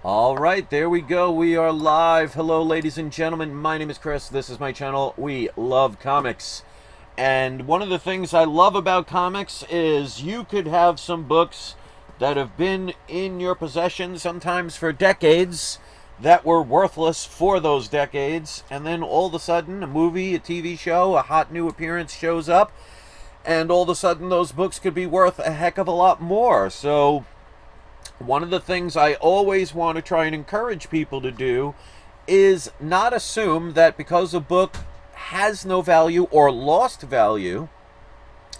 All right, there we go. We are live. Hello, ladies and gentlemen. My name is Chris. This is my channel. We love comics. And one of the things I love about comics is you could have some books that have been in your possession sometimes for decades that were worthless for those decades. And then all of a sudden, a movie, a TV show, a hot new appearance shows up. And all of a sudden, those books could be worth a heck of a lot more. So one of the things I always want to try and encourage people to do is not assume that because a book has no value or lost value,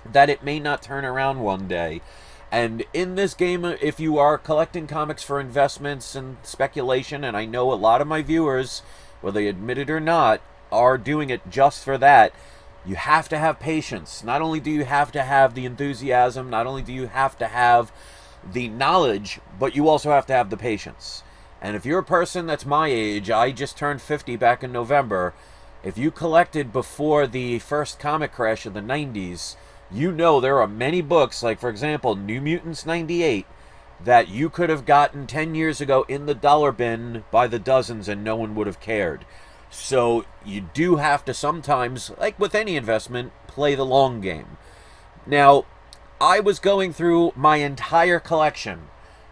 that it may not turn around one day. And in this game, if you are collecting comics for investments and speculation, and I know a lot of my viewers, whether they admit it or not, are doing it just for that, you have to have patience. Not only do you have to have the enthusiasm, not only do you have to have the knowledge, but you also have to have the patience. And if you're a person that's my age, I just turned 50 back in November, if you collected before the first comic crash of the 90s, you know there are many books, like for example, New Mutants 98, that you could have gotten 10 years ago in the dollar bin by the dozens and no one would have cared. So you do have to sometimes, like with any investment, play the long game. Now, I was going through my entire collection.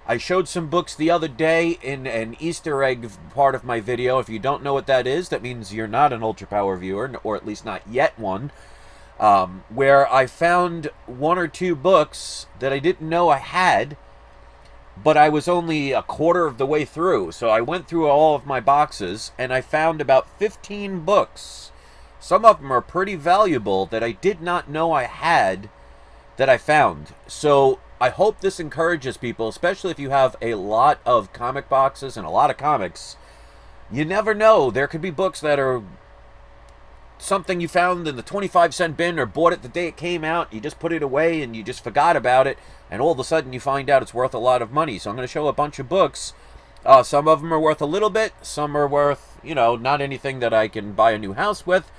I showed some books the other day in an Easter egg part of my video. If you don't know what that is, that means you're not an Ultra Power viewer, or at least not yet one. Where I found one or two books that I didn't know I had, but I was only a quarter of the way through. So I went through all of my boxes, and I found about 15 books. Some of them are pretty valuable that I did not know I had, that I found. So I hope this encourages people, especially if you have a lot of comic boxes and a lot of comics. You never know. There could be books that are something you found in the 25-cent bin or bought it the day it came out. You just put it away and you just forgot about it. And all of a sudden you find out it's worth a lot of money. So I'm going to show a bunch of books. Some of them are worth a little bit. Some are worth, not anything that I can buy a new house with.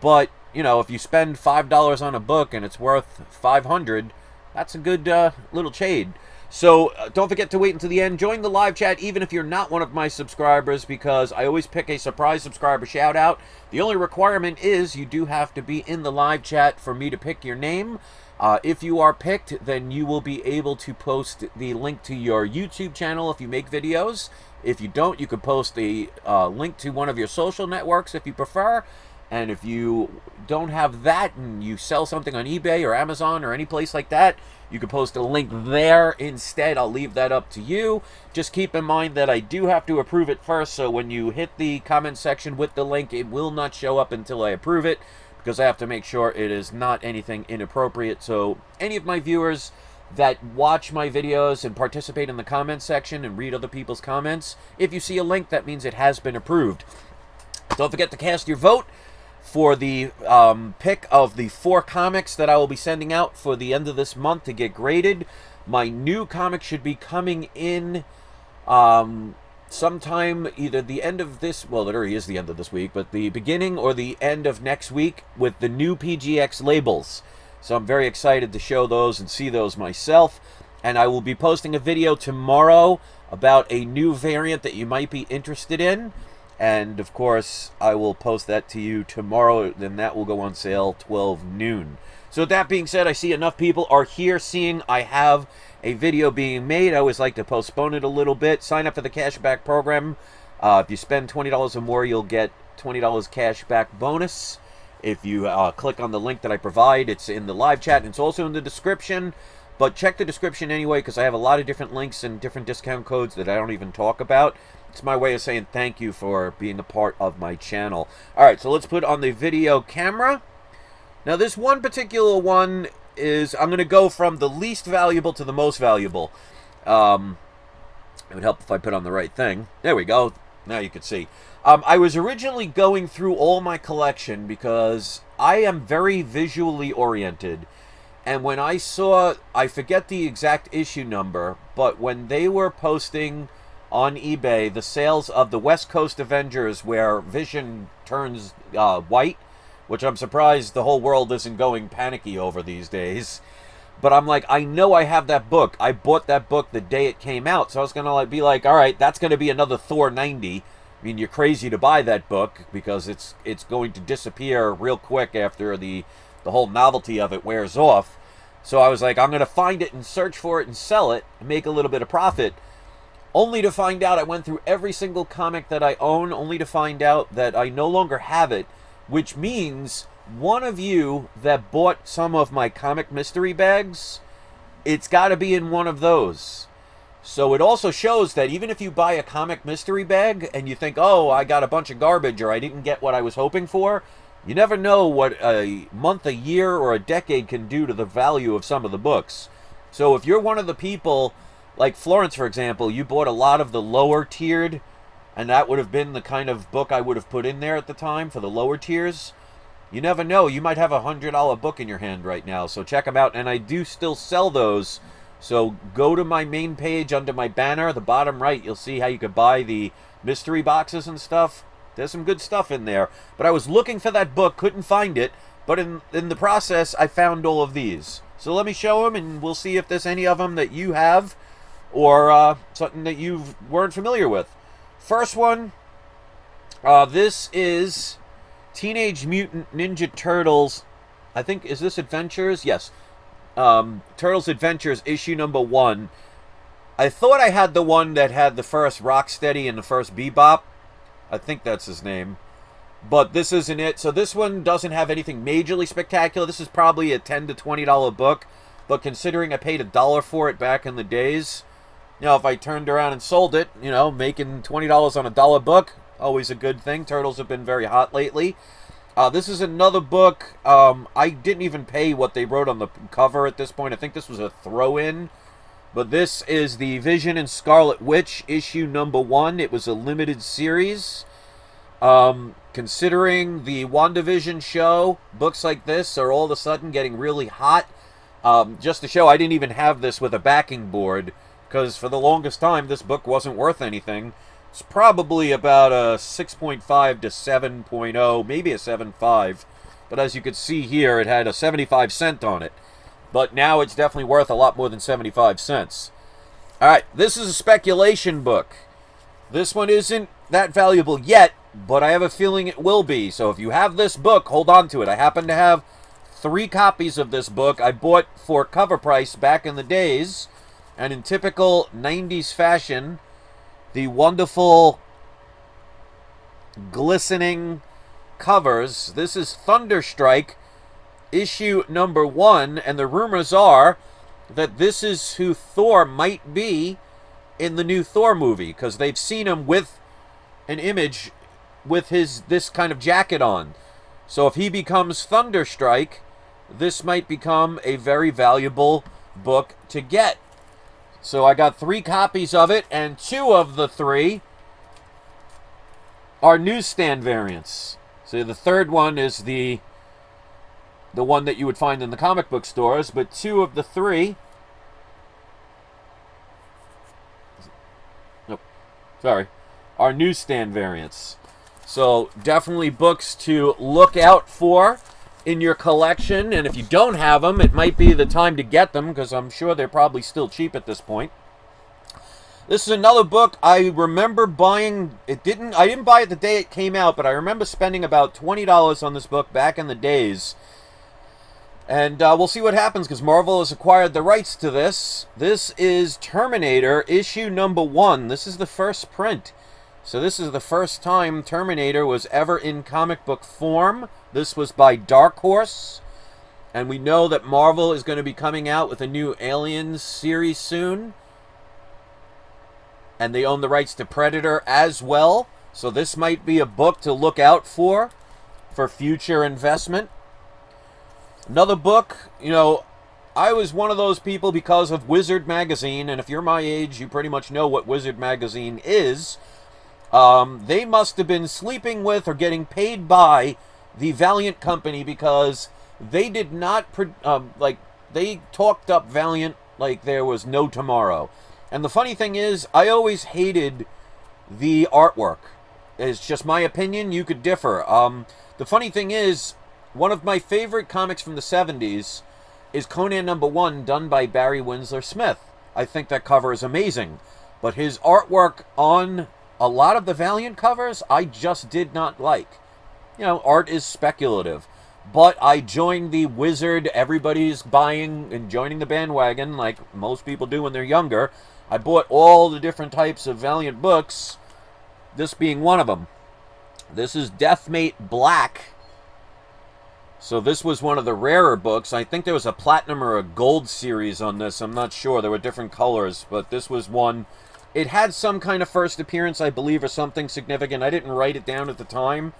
But if you spend $5 on a book and it's worth $500, that's a good little trade. So don't forget to wait until the end. Join the live chat even if you're not one of my subscribers, because I always pick a surprise subscriber shout out. The only requirement is you do have to be in the live chat for me to pick your name. If you are picked, then you will be able to post the link to your YouTube channel if you make videos. If you don't, you could post a link to one of your social networks if you prefer. And if you don't have that and you sell something on eBay or Amazon or any place like that, you can post a link there instead. I'll leave that up to you. Just keep in mind that I do have to approve it first, so when you hit the comment section with the link, it will not show up until I approve it, because I have to make sure it is not anything inappropriate. So any of my viewers that watch my videos and participate in the comment section and read other people's comments, if you see a link, that means it has been approved. Don't forget to cast your vote for the pick of the 4 comics that I will be sending out for the end of this month to get graded. My new comic should be coming in sometime either the end of this, well, it already is the end of this week, but the beginning or the end of next week with the new PGX labels. So I'm very excited to show those and see those myself. And I will be posting a video tomorrow about a new variant that you might be interested in. And, of course, I will post that to you tomorrow, then that will go on sale 12 noon. So with that being said, I see enough people are here seeing I have a video being made. I always like to postpone it a little bit. Sign up for the cashback program. If you spend $20 or more, you'll get $20 cashback bonus. If you click on the link that I provide, it's in the live chat, and it's also in the description. But check the description anyway, because I have a lot of different links and different discount codes that I don't even talk about. It's my way of saying thank you for being a part of my channel. Alright, so let's put on the video camera. Now this one particular one is, I'm going to go from the least valuable to the most valuable. It would help if I put on the right thing. There we go. Now you can see. I was originally going through all my collection because I am very visually oriented. And when I saw, I forget the exact issue number, but when they were posting on eBay the sales of the West Coast Avengers where Vision turns white, which I'm surprised the whole world isn't going panicky over these days. But I'm like, I know I have that book. I bought that book the day it came out. So I was going to like be like, all right, that's going to be another Thor 90. I mean, you're crazy to buy that book because it's going to disappear real quick after the whole novelty of it wears off. So I was like, I'm going to find it and search for it and sell it and make a little bit of profit. Only to find out I went through every single comic that I own, only to find out that I no longer have it, which means one of you that bought some of my comic mystery bags, it's got to be in one of those. So it also shows that even if you buy a comic mystery bag and you think, oh, I got a bunch of garbage or I didn't get what I was hoping for, you never know what a month, a year, or a decade can do to the value of some of the books. So if you're one of the people, like Florence, for example, you bought a lot of the lower tiered, and that would have been the kind of book I would have put in there at the time for the lower tiers. You never know. You might have a $100 book in your hand right now. So check them out. And I do still sell those. So go to my main page under my banner. The bottom right, you'll see how you could buy the mystery boxes and stuff. There's some good stuff in there. But I was looking for that book. Couldn't find it. But in the process, I found all of these. So let me show them. And we'll see if there's any of them that you have. Or something that you weren't familiar with. First one. This is Teenage Mutant Ninja Turtles, I think, is this Adventures? Yes. Turtles Adventures, issue number 1. I thought I had the one that had the first Rocksteady and the first Bebop. I think that's his name. But this isn't it. So this one doesn't have anything majorly spectacular. This is probably a $10 to $20 book. But considering I paid $1 for it back in the days, you know, if I turned around and sold it, you know, making $20 on a $1 book, always a good thing. Turtles have been very hot lately. This is another book. I didn't even pay what they wrote on the cover at this point. I think this was a throw-in. But this is the Vision and Scarlet Witch, issue number 1. It was a limited series. Considering the WandaVision show, books like this are all of a sudden getting really hot. Just to show, I didn't even have this with a backing board, because for the longest time, this book wasn't worth anything. It's probably about a 6.5 to 7.0, maybe a 7.5. But as you can see here, it had a 75 cent on it. But now it's definitely worth a lot more than 75 cents. Alright, this is a speculation book. This one isn't that valuable yet, but I have a feeling it will be. So if you have this book, hold on to it. I happen to have 3 copies of this book I bought for cover price back in the days. And in typical 90s fashion, the wonderful glistening covers. This is Thunderstrike, issue number 1, and the rumors are that this is who Thor might be in the new Thor movie, because they've seen him with an image with this kind of jacket on. So if he becomes Thunderstrike, this might become a very valuable book to get. So I got 3 copies of it, and 2 of the 3 are newsstand variants. So the third one is the one that you would find in the comic book stores, but 2 of the 3... Nope, sorry. Are newsstand variants. So definitely books to look out for in your collection, and if you don't have them, it might be the time to get them, because I'm sure they're probably still cheap at this point. This is another book I remember buying. I didn't buy it the day it came out, but I remember spending about $20 on this book back in the days. And we'll see what happens, because Marvel has acquired the rights to this. This is Terminator, issue number 1. This is the first print. So this is the first time Terminator was ever in comic book form. This was by Dark Horse. And we know that Marvel is going to be coming out with a new Aliens series soon. And they own the rights to Predator as well. So this might be a book to look out for future investment. Another book, you know, I was one of those people because of Wizard Magazine. And if you're my age, you pretty much know what Wizard Magazine is. They must have been sleeping with or getting paid by the Valiant Company, because they did not, they talked up Valiant like there was no tomorrow. And the funny thing is, I always hated the artwork. It's just my opinion. You could differ. The funny thing is, one of my favorite comics from the 70s is Conan #1, done by Barry Windsor Smith. I think that cover is amazing. But his artwork on a lot of the Valiant covers, I just did not like. You know, art is speculative. But I joined the wizard, everybody's buying and joining the bandwagon, like most people do when they're younger. I bought all the different types of Valiant books, this being one of them. This is Deathmate Black. So this was one of the rarer books. I think there was a platinum or a gold series on this. I'm not sure. There were different colors, but this was one. It had some kind of first appearance, I believe, or something significant. I didn't write it down at the time,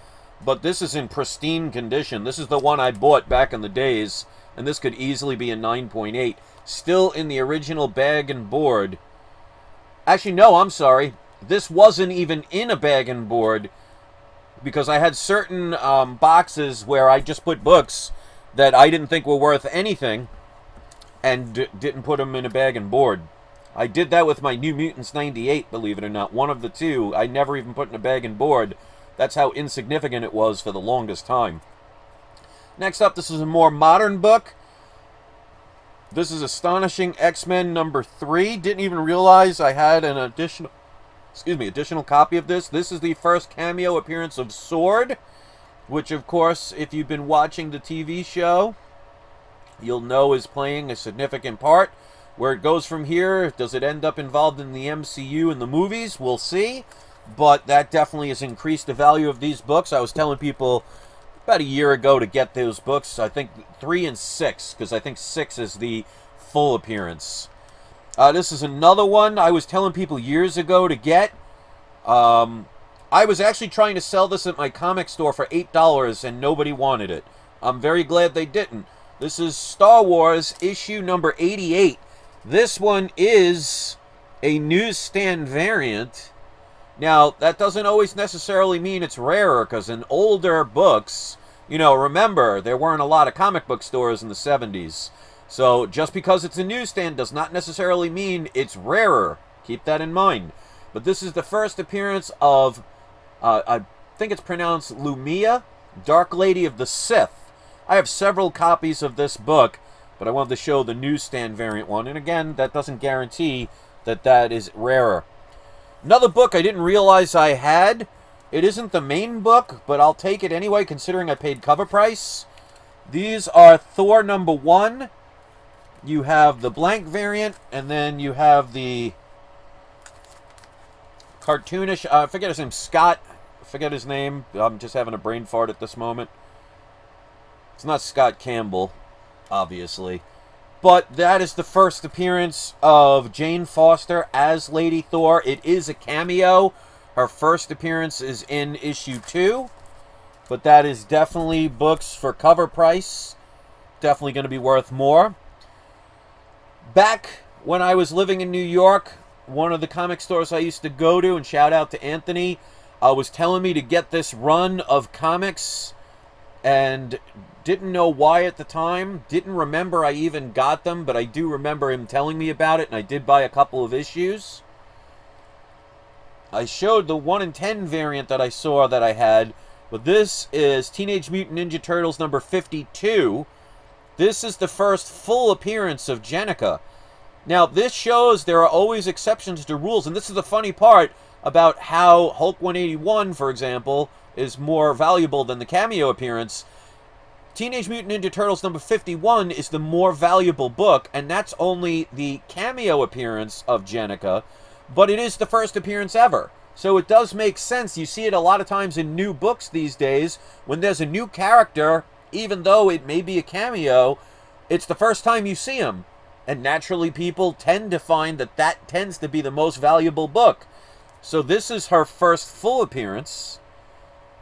but this is in pristine condition. This is the one I bought back in the days, and this could easily be a 9.8. Still in the original bag and board. Actually, no, I'm sorry. This wasn't even in a bag and board, because I had certain boxes where I just put books that I didn't think were worth anything and didn't put them in a bag and board. I did that with my New Mutants 98, believe it or not. One of the two I never even put in a bag and board. That's how insignificant it was for the longest time. Next up, this is a more modern book. This is Astonishing X-Men #3. Didn't even realize I had an additional copy of this. This is the first cameo appearance of Sword, which, of course, if you've been watching the TV show, you'll know is playing a significant part. Where it goes from here, does it end up involved in the MCU and the movies? We'll see. But that definitely has increased the value of these books. I was telling people about a year ago to get those books. I think 3 and 6, because I think 6 is the full appearance. This is another one I was telling people years ago to get. I was actually trying to sell this at my comic store for $8, and nobody wanted it. I'm very glad they didn't. This is Star Wars issue number 88. This one is a newsstand variant. Now, that doesn't always necessarily mean it's rarer, because in older books, you know, remember, there weren't a lot of comic book stores in the 70s. So, just because it's a newsstand does not necessarily mean it's rarer. Keep that in mind. But this is the first appearance of, I think it's pronounced Lumia, Dark Lady of the Sith. I have several copies of this book, but I wanted to show the newsstand variant one. And again, that doesn't guarantee that that is rarer. Another book I didn't realize I had. It isn't the main book, but I'll take it anyway, considering I paid cover price. These are Thor #1. You have the blank variant, and then you have the cartoonish, I forget his name, Scott. I forget his name. I'm just having a brain fart at this moment. It's not Scott Campbell, obviously. But that is the first appearance of Jane Foster as Lady Thor. It is a cameo. Her first appearance is in issue 2. But that is definitely books for cover price. Definitely going to be worth more. Back when I was living in New York, one of the comic stores I used to go to, and shout out to Anthony, was telling me to get this run of comics, and didn't know why at the time. Didn't remember I even got them, but I do remember him telling me about it, and I did buy a couple of issues. I showed the 1 in 10 variant that I saw that I had, but this is Teenage Mutant Ninja Turtles number 52. This is the first full appearance of Jennika. Now, this shows there are always exceptions to rules, and this is the funny part about how Hulk 181, for example, is more valuable than the cameo appearance. Teenage Mutant Ninja Turtles number 51 is the more valuable book, and that's only the cameo appearance of Jennika, but it is the first appearance ever. So it does make sense. You see it a lot of times in new books these days. When there's a new character, even though it may be a cameo, it's the first time you see him. And naturally, people tend to find that that tends to be the most valuable book. So this is her first full appearance.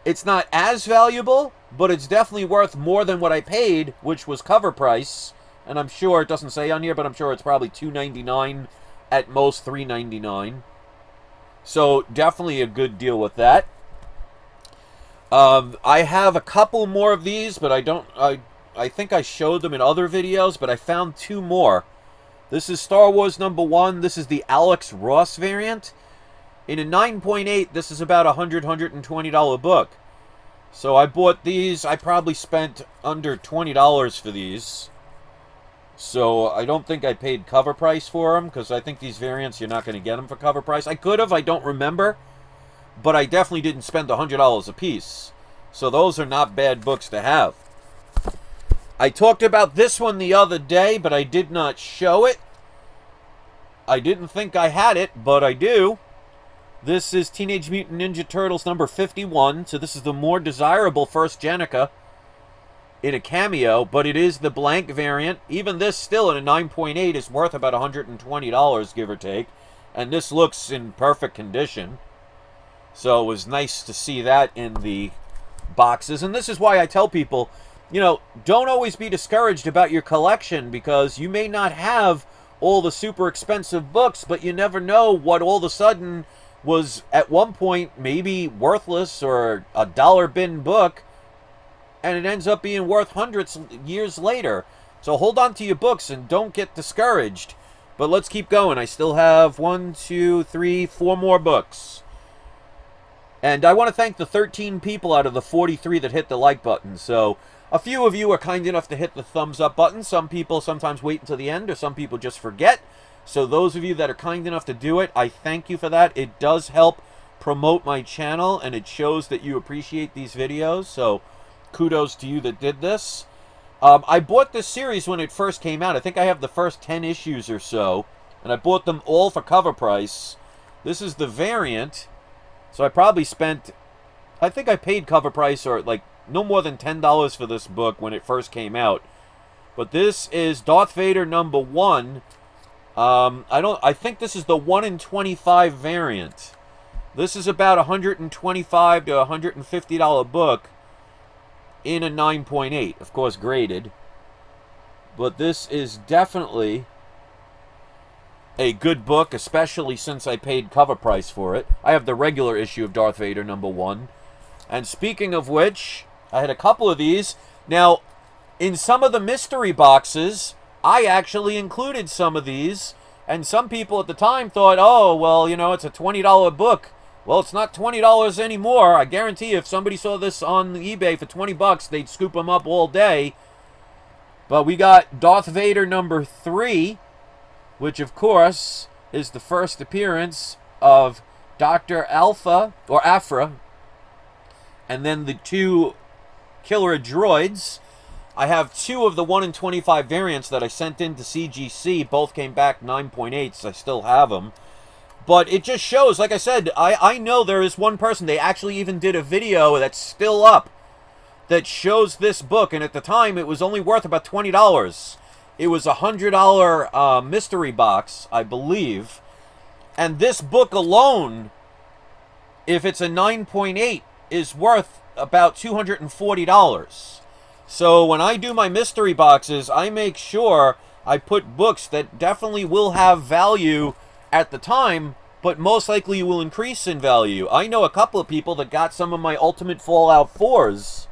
It's not as valuable, but it's definitely worth more than what I paid, which was cover price. And I'm sure, it doesn't say on here, but I'm sure it's probably $2.99, at most $3.99. So definitely a good deal with that. I have a couple more of these, but I think I showed them in other videos, but I found 2 more. This is Star Wars #1. This is the Alex Ross variant. In a 9.8, this is about a $120 book. So I bought these. I probably spent under $20 for these. So I don't think I paid cover price for them, because I think these variants, you're not going to get them for cover price. I could have, I don't remember. But I definitely didn't spend $100 a piece. So those are not bad books to have. I talked about this one the other day, but I did not show it. I didn't think I had it, but I do. This is Teenage Mutant Ninja Turtles number 51. So this is the more desirable First Jenica in a cameo, but it is the blank variant. Even this still in a 9.8 is worth about $120, give or take. And this looks in perfect condition. So it was nice to see that in the boxes. And this is why I tell people, you know, don't always be discouraged about your collection, because you may not have all the super expensive books, but you never know what all of a sudden was at one point maybe worthless or a dollar bin book, and it ends up being worth hundreds years later. So hold on to your books and don't get discouraged. But let's keep going. I still have 1, 2, 3, 4 more books. And I want to thank the 13 people out of the 43 that hit the like button. So a few of you are kind enough to hit the thumbs up button. Some people sometimes wait until the end, or some people just forget. So those of you that are kind enough to do it, I thank you for that. It does help promote my channel, and it shows that you appreciate these videos. So kudos to you that did this. I bought this series when it first came out. I think I have the first 10 issues or so, and I bought them all for cover price. This is the variant. So I probably spent, I think I paid cover price, or like no more than $10 for this book when it first came out. But this is Darth Vader number 1. I think this is the 1 in 25 variant. This is about $125 to $150 book in a 9.8, of course graded. But this is definitely a good book, especially since I paid cover price for it. I have the regular issue of Darth Vader number 1. And speaking of which, I had a couple of these. Now, in some of the mystery boxes, I actually included some of these. And some people at the time thought, oh, well, you know, it's a $20 book. Well, it's not $20 anymore. I guarantee you, if somebody saw this on eBay for $20, they'd scoop them up all day. But we got Darth Vader number 3, which, of course, is the first appearance of Dr. Alpha, or Aphra, and then the 2 killer droids. I have 2 of the 1 in 25 variants that I sent in to CGC. Both came back 9.8s. I still have them. But it just shows, like I said, I know there is one person, they actually even did a video that's still up, that shows this book, and at the time it was only worth about $20. It was a $100 mystery box, I believe. And this book alone, if it's a 9.8, is worth about $240. So when I do my mystery boxes, I make sure I put books that definitely will have value at the time, but most likely will increase in value. I know a couple of people that got some of my Ultimate Fallout 4s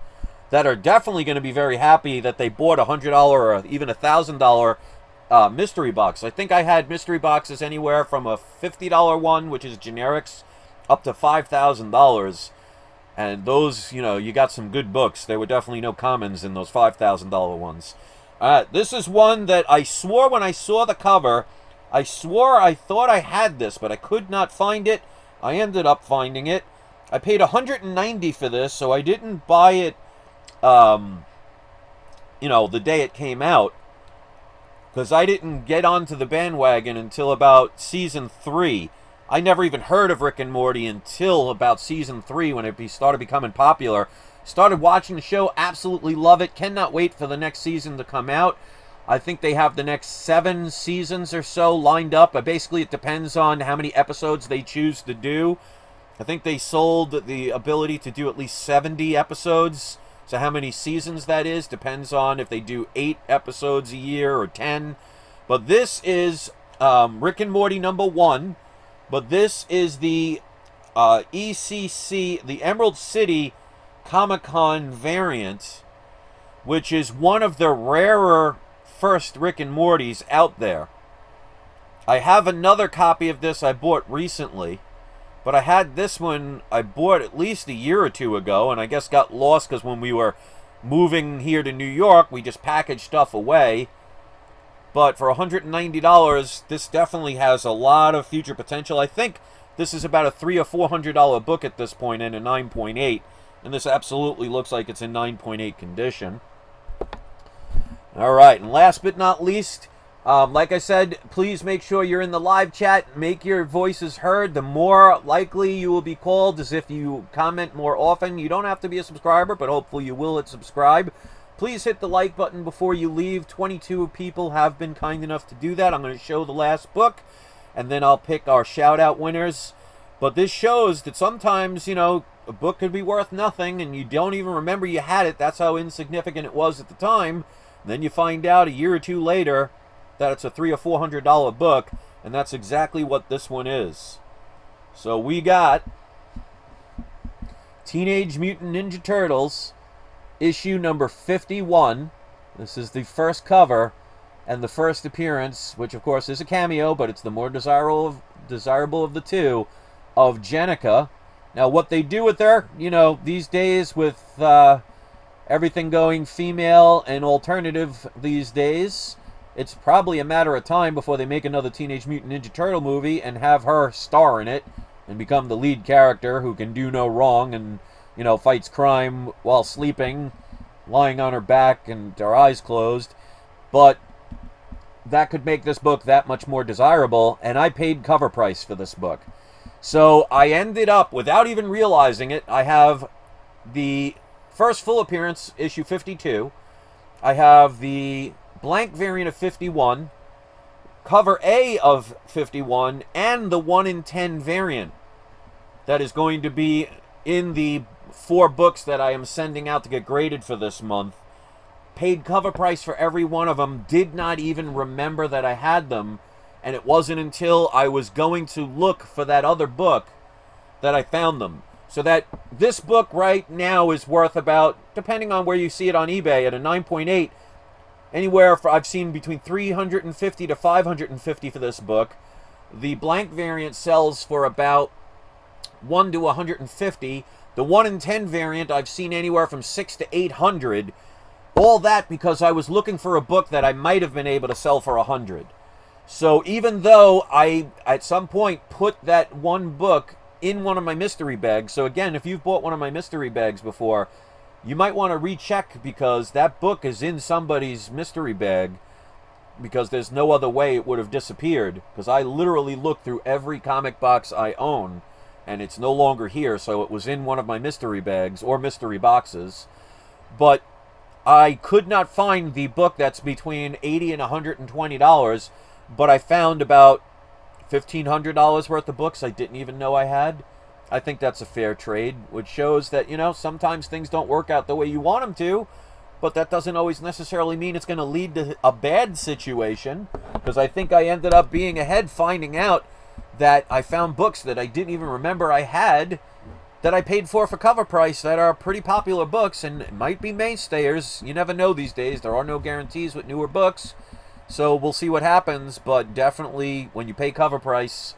that are definitely going to be very happy that they bought a $100 or even a $1,000 mystery box. I think I had mystery boxes anywhere from a $50 one, which is generics, up to $5,000. And those, you know, you got some good books. There were definitely no commons in those $5,000 ones. This is one that I swore when I saw the cover, I swore I thought I had this, but I could not find it. I ended up finding it. I paid $190 for this, so I didn't buy it, you know, the day it came out, because I didn't get onto the bandwagon until about season 3. I never even heard of Rick and Morty until about season 3 when it started becoming popular. Started watching the show, absolutely love it. Cannot wait for the next season to come out. I think they have the next 7 seasons or so lined up. Basically, it depends on how many episodes they choose to do. I think they sold the ability to do at least 70 episodes. So how many seasons that is depends on if they do 8 episodes a year or 10. But this is Rick and Morty number 1. But this is the ECC, the Emerald City Comic-Con variant, which is one of the rarer first Rick and Mortys out there. I have another copy of this I bought recently, but I had this one I bought at least a year or 2 ago, and I guess got lost because when we were moving here to New York, we just packaged stuff away. But for $190, this definitely has a lot of future potential. I think this is about a $300 or $400 book at this point, and a 9.8. And this absolutely looks like it's in 9.8 condition. All right, and last but not least, like I said, please make sure you're in the live chat. Make your voices heard. The more likely you will be called is if you comment more often. You don't have to be a subscriber, but hopefully you will hit subscribe. Please hit the like button before you leave. 22 people have been kind enough to do that. I'm going to show the last book, and then I'll pick our shout-out winners. But this shows that sometimes, you know, a book could be worth nothing, and you don't even remember you had it. That's how insignificant it was at the time. And then you find out a year or two later that it's a $300 or $400 book, and that's exactly what this one is. So we got Teenage Mutant Ninja Turtles, issue number 51. This is the first cover and the first appearance, which of course is a cameo, but it's the more desirable of the two, of Jenica. Now what they do with her, you know, these days with everything going female and alternative these days, it's probably a matter of time before they make another Teenage Mutant Ninja Turtle movie and have her star in it and become the lead character who can do no wrong and, you know, fights crime while sleeping, lying on her back and her eyes closed. But that could make this book that much more desirable, and I paid cover price for this book. So I ended up, without even realizing it, I have the first full appearance, issue 52. I have the blank variant of 51, cover A of 51, and the 1 in 10 variant that is going to be in the 4 books that I am sending out to get graded for this month. Paid cover price for every one of them. Did not even remember that I had them. And it wasn't until I was going to look for that other book that I found them. So that this book right now is worth about, depending on where you see it on eBay, at a 9.8, anywhere for, I've seen between $350 to $550 for this book. The blank variant sells for about $100 to $150. The 1 in 10 variant I've seen anywhere from $600 to $800. All that because I was looking for a book that I might have been able to sell for $100. So even though I, at some point, put that one book in one of my mystery bags, so again, if you've bought one of my mystery bags before, you might want to recheck because that book is in somebody's mystery bag because there's no other way it would have disappeared, because I literally looked through every comic box I own, and it's no longer here, so it was in one of my mystery bags or mystery boxes. But I could not find the book that's between $80 and $120, but I found about $1,500 worth of books I didn't even know I had. I think that's a fair trade, which shows that, you know, sometimes things don't work out the way you want them to, but that doesn't always necessarily mean it's going to lead to a bad situation, because I think I ended up being ahead, finding out that I found books that I didn't even remember I had that I paid for cover price that are pretty popular books and might be mainstayers. You never know these days. There are no guarantees with newer books. So we'll see what happens, but definitely when you pay cover price,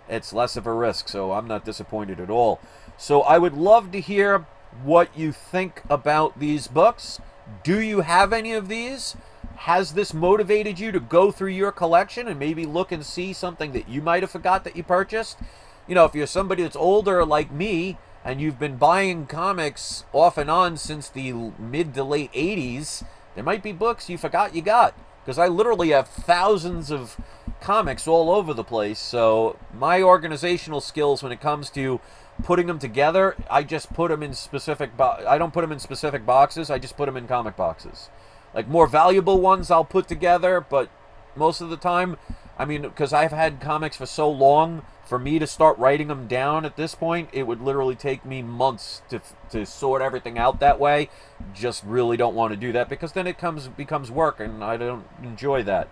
it's less of a risk, so I'm not disappointed at all. So I would love to hear what you think about these books. Do you have any of these? Has this motivated you to go through your collection and maybe look and see something that you might have forgot that you purchased? You know, if you're somebody that's older like me and you've been buying comics off and on since the mid to late 80s, there might be books you forgot you got. Because I literally have thousands of comics all over the place, so my organizational skills when it comes to putting them together, I just put them in specific I don't put them in specific boxes, I just put them in comic boxes. Like, more valuable ones I'll put together, but most of the time, I mean, because I've had comics for so long, for me to start writing them down at this point, it would literally take me months to sort everything out that way. Just really don't want to do that, because then it becomes work, and I don't enjoy that.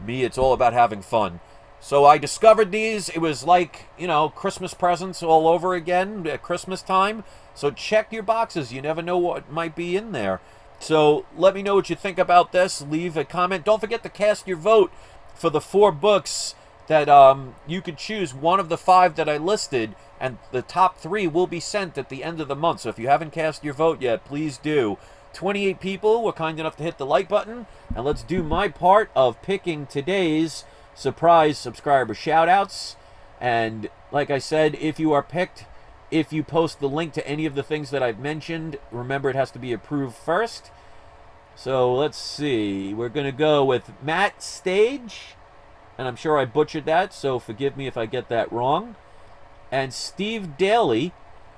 Me, it's all about having fun. So I discovered these. It was like, you know, Christmas presents all over again at Christmas time. So check your boxes. You never know what might be in there. So let me know what you think about this. Leave a comment. Don't forget to cast your vote for the 4 books that you could choose one of the 5 that I listed, and the top 3 will be sent at the end of the month. So if you haven't cast your vote yet, please do 28 people were kind enough to hit the like button. And let's do my part of picking today's surprise subscriber shoutouts. And like I said, if you are picked, if you post the link to any of the things that I've mentioned, remember it has to be approved first. So let's see. We're going to go with Matt Stage. And I'm sure I butchered that, so forgive me if I get that wrong. And Steve Daly.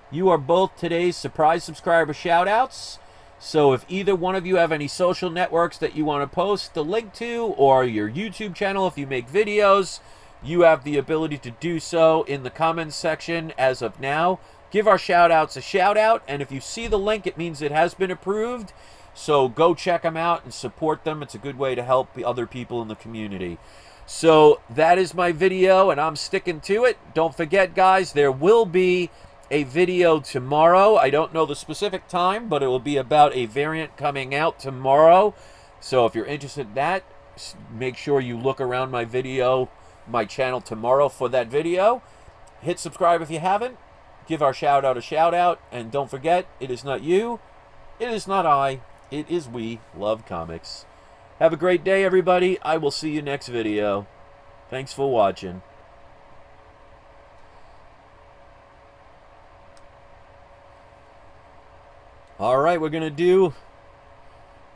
You are both today's surprise subscriber shoutouts. So if either one of you have any social networks that you want to post the link to, or your YouTube channel if you make videos, you have the ability to do so in the comments section as of now. Give our shoutouts a shout out, and if you see the link, it means it has been approved. So go check them out and support them. It's a good way to help the other people in the community. So that is my video, and I'm sticking to it. Don't forget, guys, there will be a video tomorrow. I don't know the specific time, but it will be about a variant coming out tomorrow. So if you're interested in that, make sure you look around my channel tomorrow for that video. Hit subscribe if you haven't. Give our shout out a shout out. And don't forget, it is not you, it is not I, it is we love comics. Have a great day, everybody. I will see you next video. Thanks for watching. All right, we're gonna do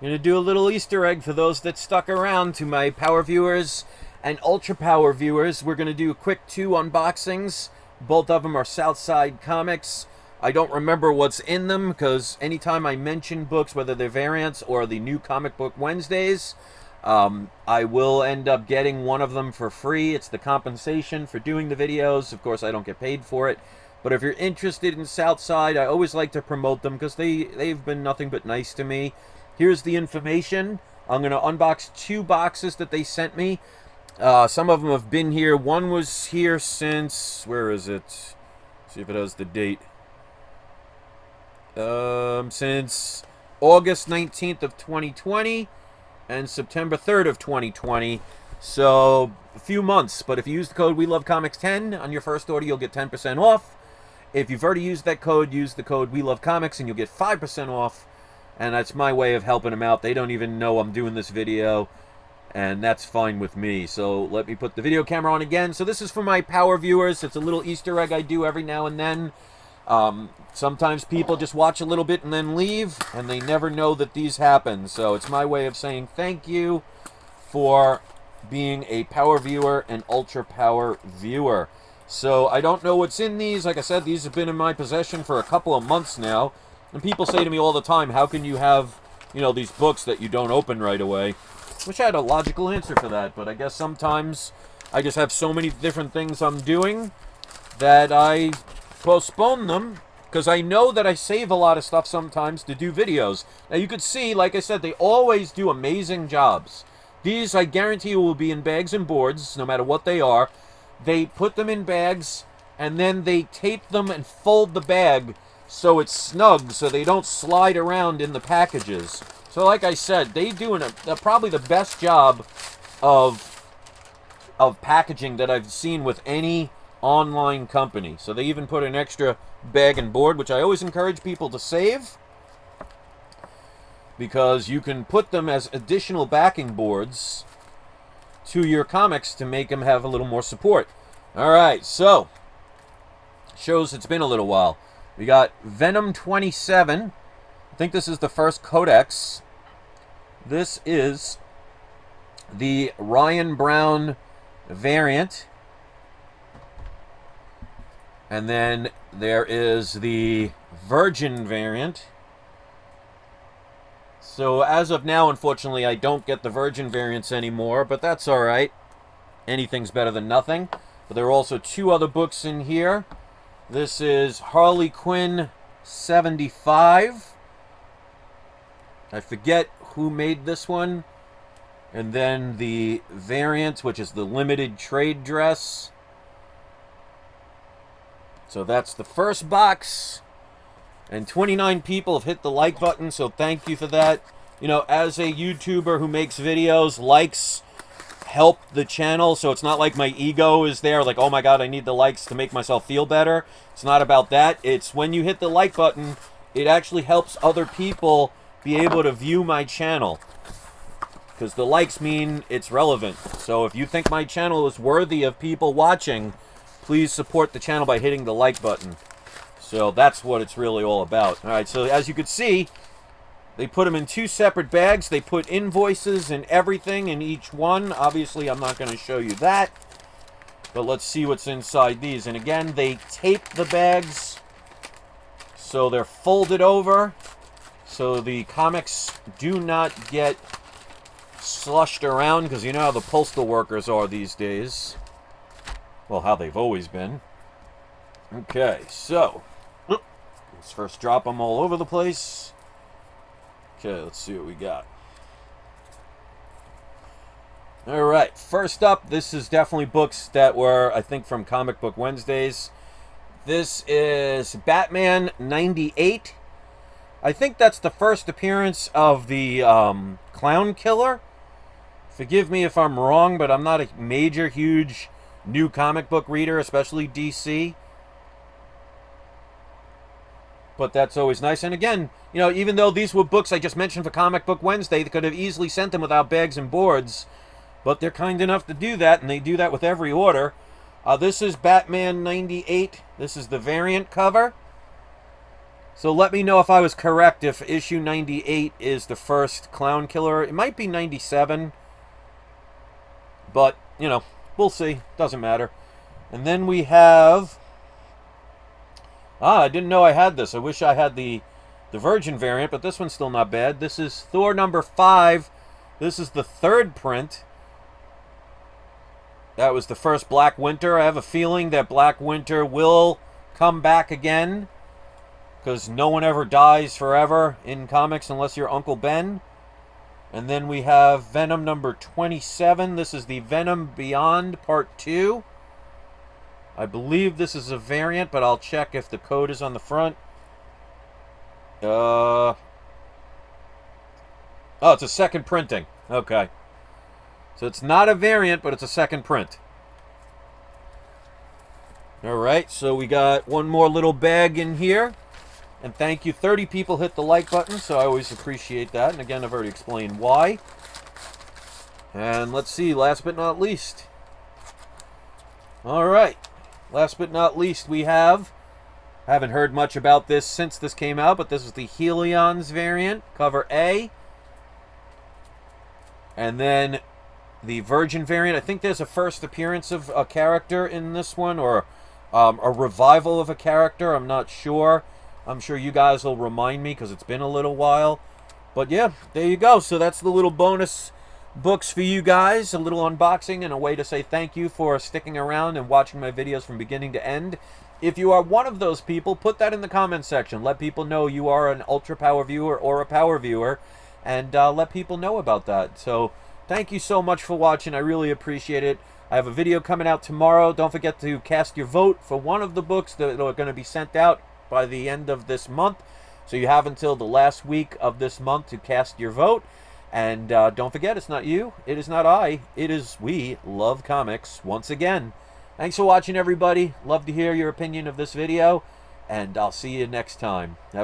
a little Easter egg for those that stuck around. To my power viewers and ultra power viewers, we're gonna do a quick 2 unboxings. Both of them are Southside Comics. I don't remember what's in them because anytime I mention books, whether they're variants or the new Comic Book Wednesdays, I will end up getting one of them for free. It's the compensation for doing the videos. Of course, I don't get paid for it. But if you're interested in Southside, I always like to promote them because they've been nothing but nice to me. Here's the information. I'm going to unbox 2 boxes that they sent me. Some of them have been here. One was here since, where is it? See if it has the date. Since August 19th of 2020 and September 3rd of 2020. So a few months. But if you use the code WeLoveComics10 on your first order, you'll get 10% off. If you've already used that code, use the code WeLoveComics and you'll get 5% off. And that's my way of helping them out. They don't even know I'm doing this video, and that's fine with me. So let me put the video camera on again. So this is for my power viewers. It's a little Easter egg I do every now and then. Sometimes people just watch a little bit and then leave, and they never know that these happen. So it's my way of saying thank you for being a power viewer and ultra power viewer. So I don't know what's in these. Like I said, these have been in my possession for a couple of months now. And people say to me all the time, how can you have, these books that you don't open right away? Wish I had a logical answer for that, but I guess sometimes I just have so many different things I'm doing that I postpone them because I know that I save a lot of stuff sometimes to do videos. Now you could see, like I said, they always do amazing jobs. These, I guarantee you, will be in bags and boards, no matter what they are. They put them in bags, and then they tape them and fold the bag so it's snug, so they don't slide around in the packages. So like I said, they do probably the best job of packaging that I've seen with any online company. So they even put an extra bag and board, which I always encourage people to save, because you can put them as additional backing boards to your comics to make them have a little more support. Alright, so shows it's been a little while. We got Venom 27. I think this is the first codex. This is the Ryan Brown variant. And then there is the Virgin variant. So as of now, unfortunately, I don't get the Virgin variants anymore, but that's alright. Anything's better than nothing. But there are also 2 other books in here. This is Harley Quinn 75. I forget who made this one. And then the variant, which is the limited trade dress. So that's the first box. And 29 people have hit the like button, so thank you for that. As a YouTuber who makes videos, likes help the channel, so it's not like my ego is there, like, oh my god, I need the likes to make myself feel better. It's not about that. It's when you hit the like button, it actually helps other people be able to view my channel. Because the likes mean it's relevant. So if you think my channel is worthy of people watching, please support the channel by hitting the like button. So that's what it's really all about. Alright, so as you can see, they put them in 2 separate bags. They put invoices and everything in each one. Obviously, I'm not going to show you that. But let's see what's inside these. And again, they tape the bags so they're folded over, so the comics do not get slushed around, because you know how the postal workers are these days. Well, how they've always been. Okay, so let's first drop them all over the place. Okay, let's see what we got. Alright, first up, this is definitely books that were, I think, from Comic Book Wednesdays. This is Batman 98. I think that's the first appearance of the Clown Killer. Forgive me if I'm wrong, but I'm not a major, huge new comic book reader, especially DC. But that's always nice. And again, you know, even though these were books I just mentioned for Comic Book Wednesday, they could have easily sent them without bags and boards. But they're kind enough to do that, and they do that with every order. This is Batman 98. This is the variant cover. So let me know if I was correct, if issue 98 is the first Clown Killer. It might be 97. But, you know, we'll see. Doesn't matter. And then we have... I didn't know I had this. I wish I had the Virgin variant, but this one's still not bad. This is Thor number 5. This is the 3rd print. That was the first Black Winter. I have a feeling that Black Winter will come back again, because no one ever dies forever in comics unless you're Uncle Ben. And then we have Venom number 27. This is the Venom Beyond Part 2. I believe this is a variant, but I'll check if the code is on the front. Oh, it's a second printing. Okay. So it's not a variant, but it's a second print. Alright, so we got one more little bag in here. And thank you. 30 people hit the like button, so I always appreciate that. And again, I've already explained why. And let's see, last but not least. Alright, last but not least, we have... I haven't heard much about this since this came out, but this is the Helions variant, cover A. And then the Virgin variant. I think there's a first appearance of a character in this one, or a revival of a character. I'm not sure. I'm sure you guys will remind me, because it's been a little while. But yeah, there you go. So that's the little bonus books for you guys. A little unboxing and a way to say thank you for sticking around and watching my videos from beginning to end. If you are one of those people, put that in the comment section. Let people know you are an Ultra Power viewer or a Power viewer, and let people know about that. So thank you so much for watching. I really appreciate it. I have a video coming out tomorrow. Don't forget to cast your vote for one of the books that are going to be sent out by the end of this month. So you have until the last week of this month to cast your vote. And don't forget, it's not you, it is not I, it is we love comics once again. Thanks for watching, everybody. Love to hear your opinion of this video, and I'll see you next time.